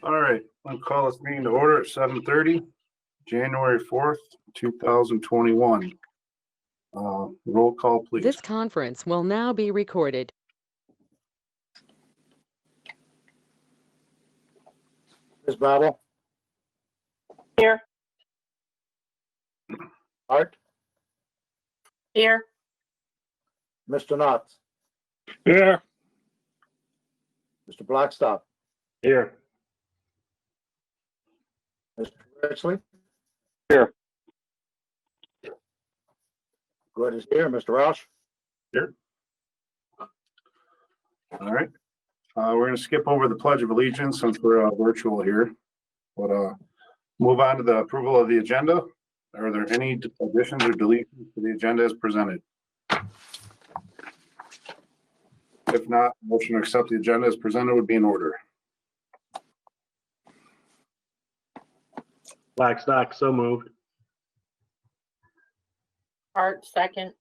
All right, I'll call this meeting to order at 7:30, January 4th, 2021. Roll call, please. This conference will now be recorded. Ms. Babel? Here. Art? Here. Mr. Knotts? Here. Mr. Blackstock? Here. Mr. Ridgely? Here. Good is here. Mr. Roush? Here. All right. We're going to skip over the Pledge of Allegiance since we're virtual here. But move on to the approval of the agenda. Are there any additions or deletions to the agenda as presented? If not, motion to accept the agenda as presented would be in order. Blackstock, so moved. Art, second.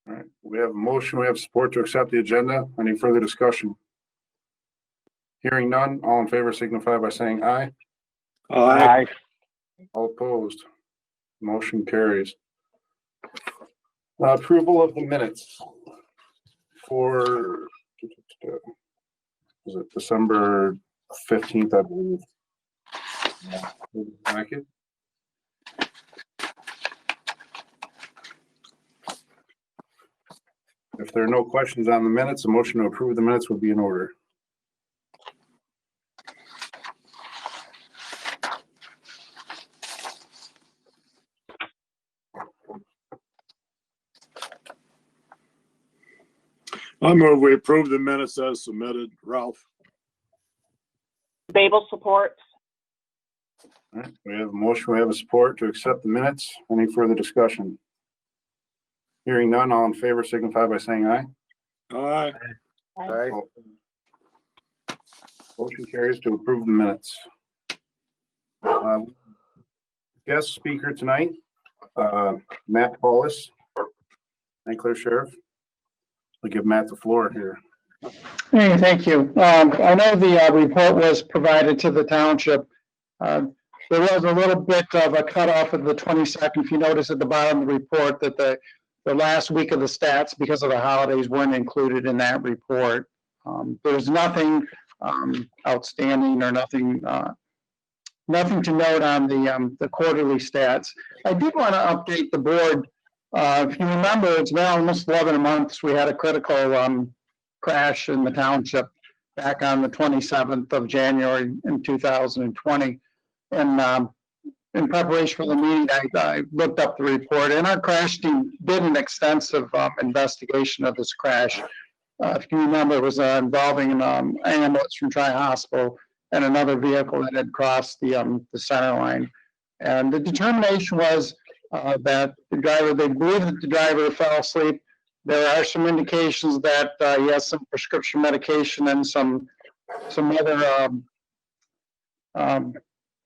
All right, we have a motion, we have support to accept the agenda. Any further discussion? Hearing none, all in favor signify by saying aye. Aye. All opposed. Motion carries. Approval of the minutes for, was it December 15th, I believe. Packet. If there are no questions on the minutes, a motion to approve the minutes would be in order. I move we approve the minutes as submitted. Ralph? Babel supports. All right, we have a motion, we have a support to accept the minutes. Any further discussion? Hearing none, all in favor signify by saying aye. Aye. Aye. Motion carries to approve the minutes. Guest speaker tonight, Matt Paulus, St. Clair Sheriff. I'll give Matt the floor here. Hey, thank you. I know the report was provided to the township. There was a little bit of a cutoff of the 22nd. If you notice at the bottom of the report that the last week of the stats, because of the holidays, weren't included in that report. There's nothing outstanding or nothing to note on the quarterly stats. I did want to update the board. If you remember, it's been almost 11 months. We had a critical crash in the township back on the 27th of January in 2020. And in preparation for the meeting, I looked up the report, and our crash team did an extensive investigation of this crash. If you remember, it was involving an ambulance from Tri-Hospital and another vehicle that had crossed the center line. And the determination was that the driver, they believe that the driver fell asleep. There are some indications that he has some prescription medication and some other,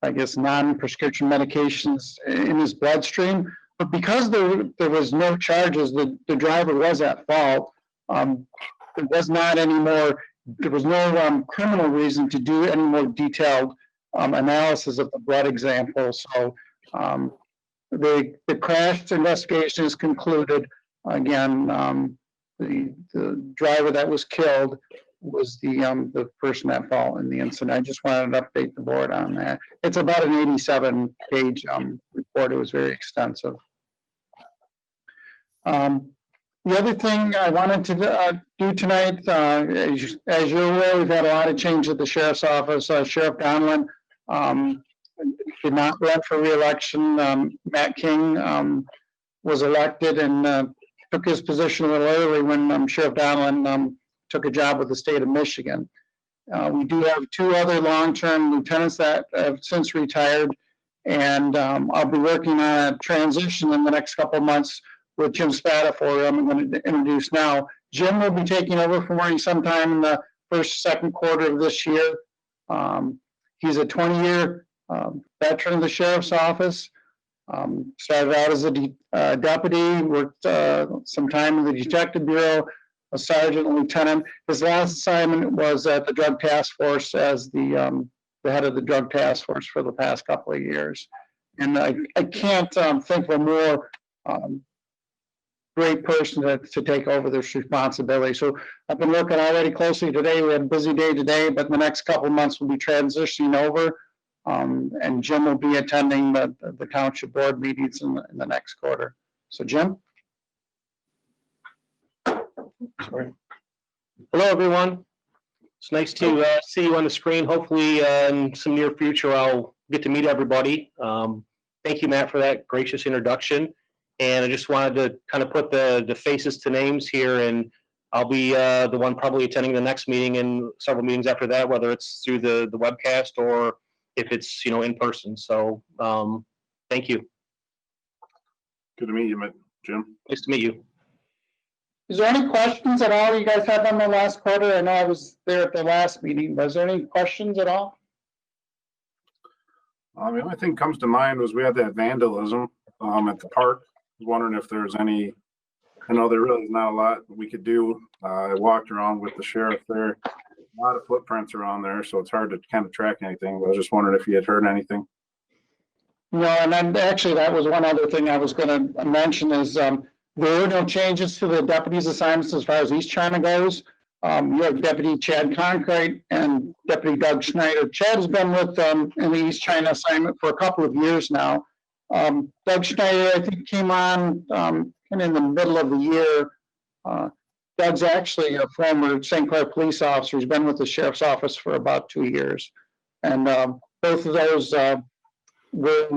I guess, non-prescription medications in his bloodstream. But because there was no charges, the driver was at fault. There was no criminal reason to do any more detailed analysis of the blood example. So the crash investigation is concluded. Again, the driver that was killed was the person at fault in the incident. I just wanted to update the board on that. It's about an 87-page report. It was very extensive. The other thing I wanted to do tonight, as you're aware, we've had a lot of change at the sheriff's office. Sheriff Donlin did not run for re-election. Matt King was elected and took his position a little early when Sheriff Donlin took a job with the state of Michigan. We do have two other long-term lieutenants that have since retired, and I'll be working on a transition in the next couple of months with Jim Spatafor, I'm going to introduce now. Jim will be taking over from me sometime in the second quarter of this year. He's a 20-year veteran of the sheriff's office. Started out as a deputy, worked some time in the detective bureau, a sergeant and lieutenant. His last assignment was at the drug task force as the the head of the drug task force for the past couple of years. And I can't think of a more great person to take over this responsibility. So I've been looking already closely today. We had a busy day today, but in the next couple of months we'll be transitioning over. And Jim will be attending the township board meetings in the next quarter. So Jim? Sorry. Hello, everyone. It's nice to see you on the screen. Hopefully, in some near future, I'll get to meet everybody. Thank you, Matt, for that gracious introduction. And I just wanted to kind of put the faces to names here, and I'll be the one probably attending the next meeting and several meetings after that, whether it's through the webcast or if it's, in person. So thank you. Good to meet you, Jim. Nice to meet you. Is there any questions at all you guys had on the last quarter? I know I was there at the last meeting. Was there any questions at all? The only thing comes to mind was we had that vandalism at the park. I was wondering if there's any, I know there really is not a lot we could do. I walked around with the sheriff there. A lot of footprints around there, so it's hard to kind of track anything. But I was just wondering if you had heard anything. No, and then actually that was one other thing I was going to mention is there were no changes to the deputies' assignments as far as East China goes. You have Deputy Chad Concrete and Deputy Doug Schneider. Chad has been with them in the East China assignment for a couple of years now. Doug Schneider, I think, came on kind of in the middle of the year. Doug's actually a former St. Clair police officer. He's been with the sheriff's office for about 2 years. And both of those were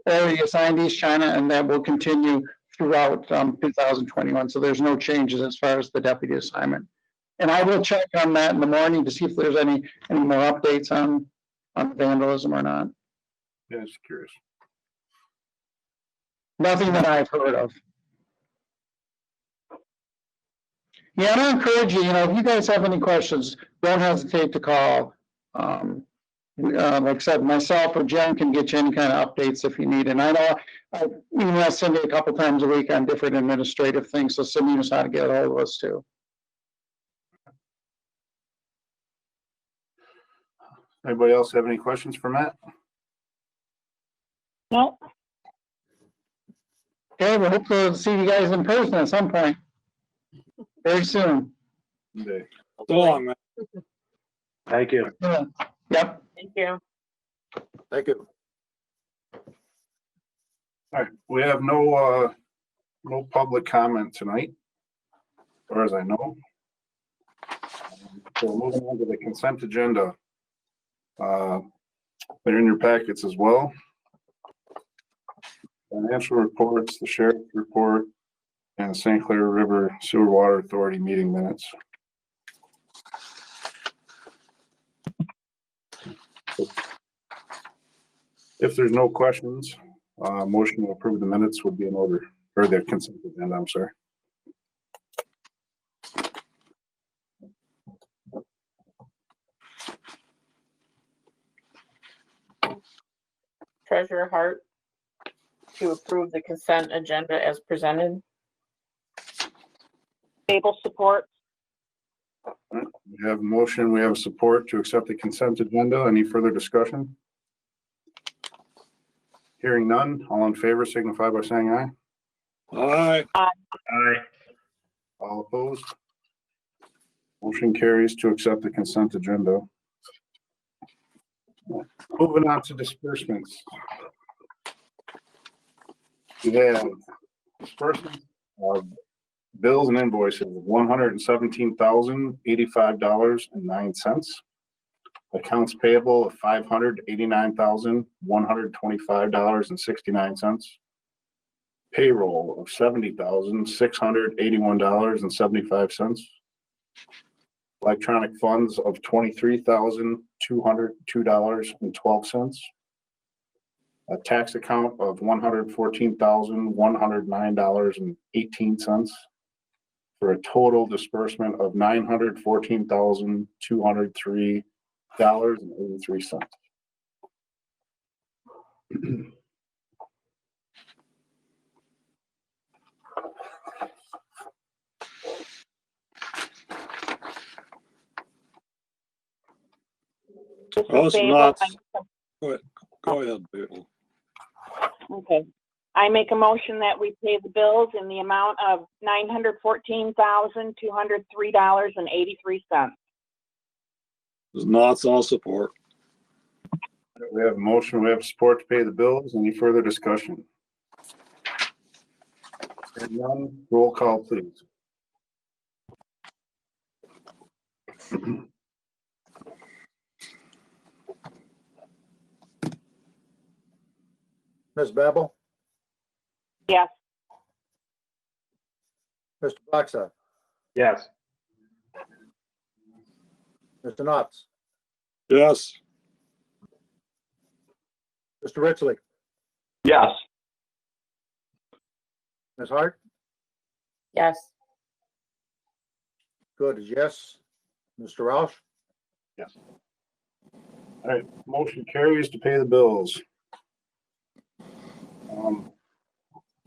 already assigned East China, and that will continue throughout 2021. So there's no changes as far as the deputy assignment. And I will check on that in the morning to see if there's any more updates on vandalism or not. Yeah, just curious. Nothing that I've heard of. Yeah, and I encourage you, if you guys have any questions, don't hesitate to call. Like I said, myself or Jen can get you any kind of updates if you need. And I know I email Cindy a couple times a week on different administrative things, so Cindy knows how to get a hold of us too. Anybody else have any questions for Matt? No. Okay, we hope to see you guys in person at some point very soon. Okay. So long, man. Thank you. Yeah. Yep. Thank you. Thank you. All right, we have no public comment tonight, as far as I know. So moving on to the consent agenda. They're in your packets as well. Financial reports, the sheriff's report, and the St. Clair River Sewer Water Authority meeting minutes. If there's no questions, motion to approve the minutes would be in order, or the consent agenda, I'm sorry. Treasurer Hart to approve the consent agenda as presented. Table support. We have a motion, we have a support to accept the consent agenda. Any further discussion? Hearing none, all in favor signify by saying aye. Aye. Aye. All opposed? Motion carries to accept the consent agenda. Moving on to disbursements. We have disbursements of bills and invoices of $117,085.09. Accounts payable of $589,125.69. Payroll of $70,681.75. Electronic funds of $23,202.12. A tax account of $114,109.18. For a total disbursement of $914,203.83. Oh, it's Babel, not. I- Go ahead, people. Okay. I make a motion that we pay the bills in the amount of $914,203.83. It's not, all support. We have a motion, we have support to pay the bills. Any further discussion? Hearing none, roll call, please. Ms. Babel, Yes. Mr. Boxa, Yes. Mr. Knopf, Yes. Mr. Ritchley, Yes. Ms. Hart, yes, good as yes. Mr. Roush, Yes. All right, motion carries to pay the bills.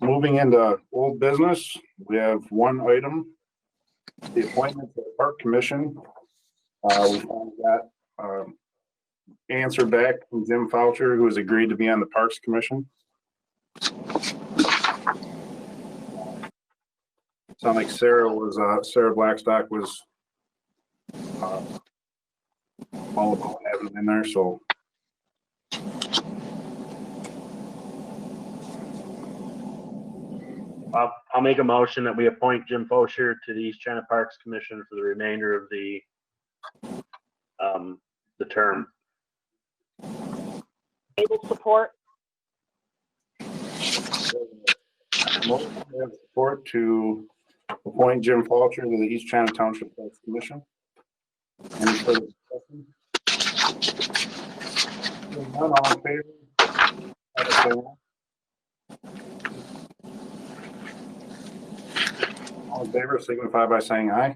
Moving into old business, we have one item, the appointment to the Park Commission. We finally got answer back from Jim Foucher, who has agreed to be on the Parks Commission. Sound like Sarah Blackstock was all about having him in there, so. I'll make a motion that we appoint Jim Fosher to the East China Parks Commission for the remainder of the term. Able support? Motion we have support to appoint Jim Foucher to the East China Township Parks Commission. Any further discussion? Hearing none, all in favor? All in favor, signify by saying aye.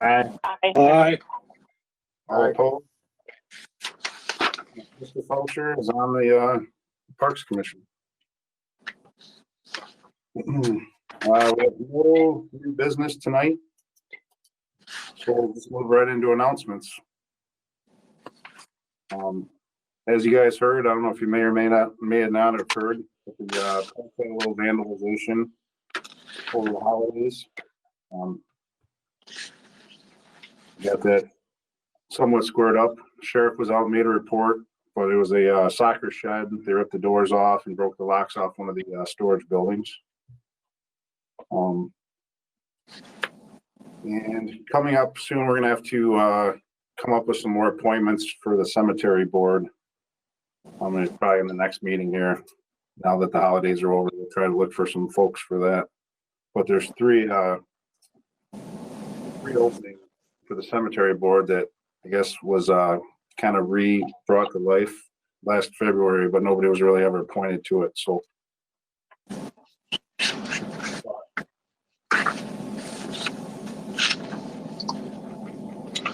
Aye. Aye. Aye. All Aye. opposed? Mr. Foucher is on the Parks Commission. We have no new business tonight. So we'll just move right into announcements. As you guys heard, I don't know if you may or may not have heard, but the a little vandalization over the holidays. Got that somewhat squared up. Sheriff was out and made a report, but it was a soccer shed. They ripped the doors off and broke the locks off one of the storage buildings. And coming up soon, we're gonna have to come up with some more appointments for the cemetery board. It's probably in the next meeting here. Now that the holidays are over, we'll try to look for some folks for that. But there's three openings for the cemetery board that I guess was kind of brought to life last February, but nobody was really ever appointed to it. So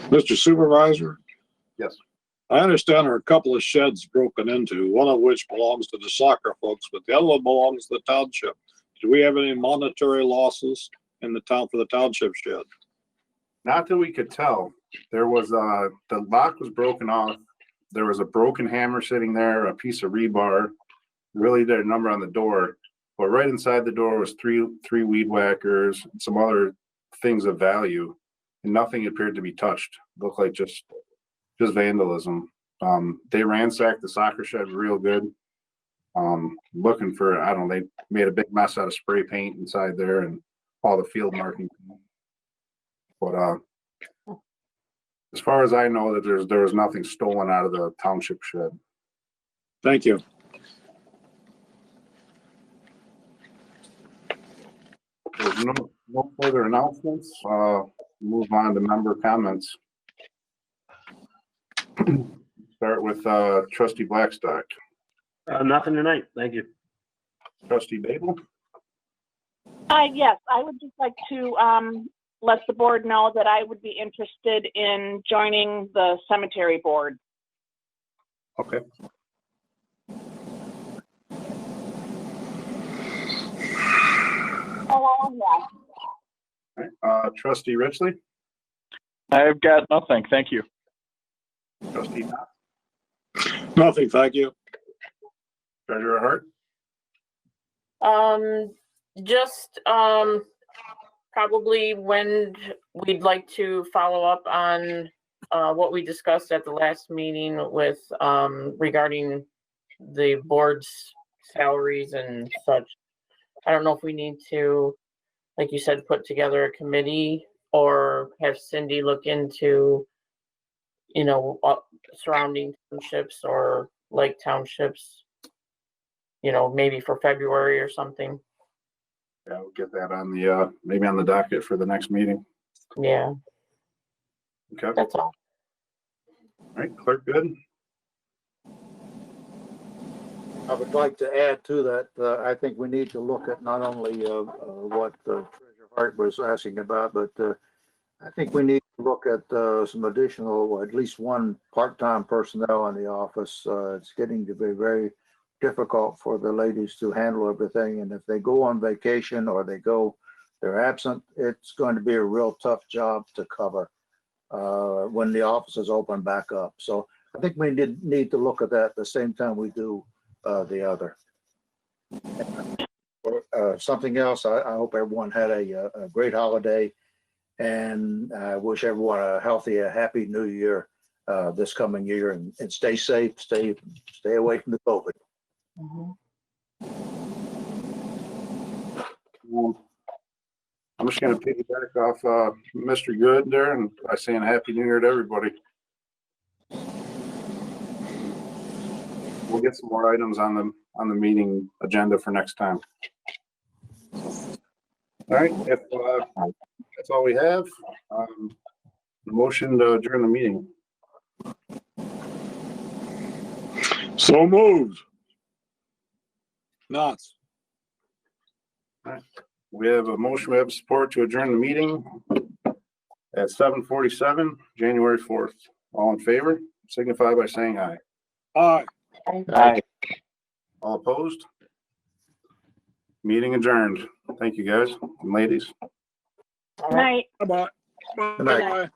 Mr. Supervisor, yes, I understand there are a couple of sheds broken into, one of which belongs to the soccer folks, but the other one belongs to the township. Do we have any monetary losses in the town for the township shed? not that we could tell. There was the lock was broken off. There was a broken hammer sitting there, a piece of rebar, really did a number on the door. But right inside the door was three weed whackers, and some other things of value, and nothing appeared to be touched. Looked like just vandalism. They ransacked the soccer shed real good. Looking for, I don't know, they made a big mess out of spray paint inside there and all the field marking. But as far as I know, that there was nothing stolen out of the township shed. Thank you. There's no further announcements. Move on to member comments. Start with Trustee Blackstock. Nothing tonight. Thank you. Trustee Babel. Yes, I would just like to let the board know that I would be interested in joining the cemetery board. Okay. Oh, yeah. All right. Trustee Ritchley. I've got nothing. Thank you. Trustee Knott. Nothing, thank you. Treasurer Hart? Just, probably when we'd like to follow up on, what we discussed at the last meeting with, regarding the board's salaries and such. I don't know if we need to, like you said, put together a committee or have Cindy look into, surrounding townships or like townships, maybe for February or something. Yeah, we'll get that on the, maybe on the docket for the next meeting. Yeah, Okay, all that's all. right, clerk, good? I would like to add to that, I think we need to look at not only what Treasurer Hart was asking about, but I think we need to look at some additional, at least one part-time personnel in the office. It's getting to be very difficult for the ladies to handle everything. And if they go on vacation or they're absent, it's going to be a real tough job to cover when the offices open back up. So I think we need to look at that at the same time we do the other. Something else, I hope everyone had a great holiday, and I wish everyone a healthy, a happy new year this coming year, and stay safe, stay away from the COVID. I'm just gonna piggyback off Mr. Good there and by saying Happy New Year to everybody. We'll get some more items on the meeting agenda for next time. All right, if that's all we have, motion to adjourn the meeting. So moved. Nuts. We have a motion, we have support to adjourn the meeting at 7:47, January 4th. All in favor, signify by saying aye. Aye. Aye. All opposed? Meeting adjourned. Thank you, guys and ladies. All right. Night. Bye-bye. Good night. Bye-bye.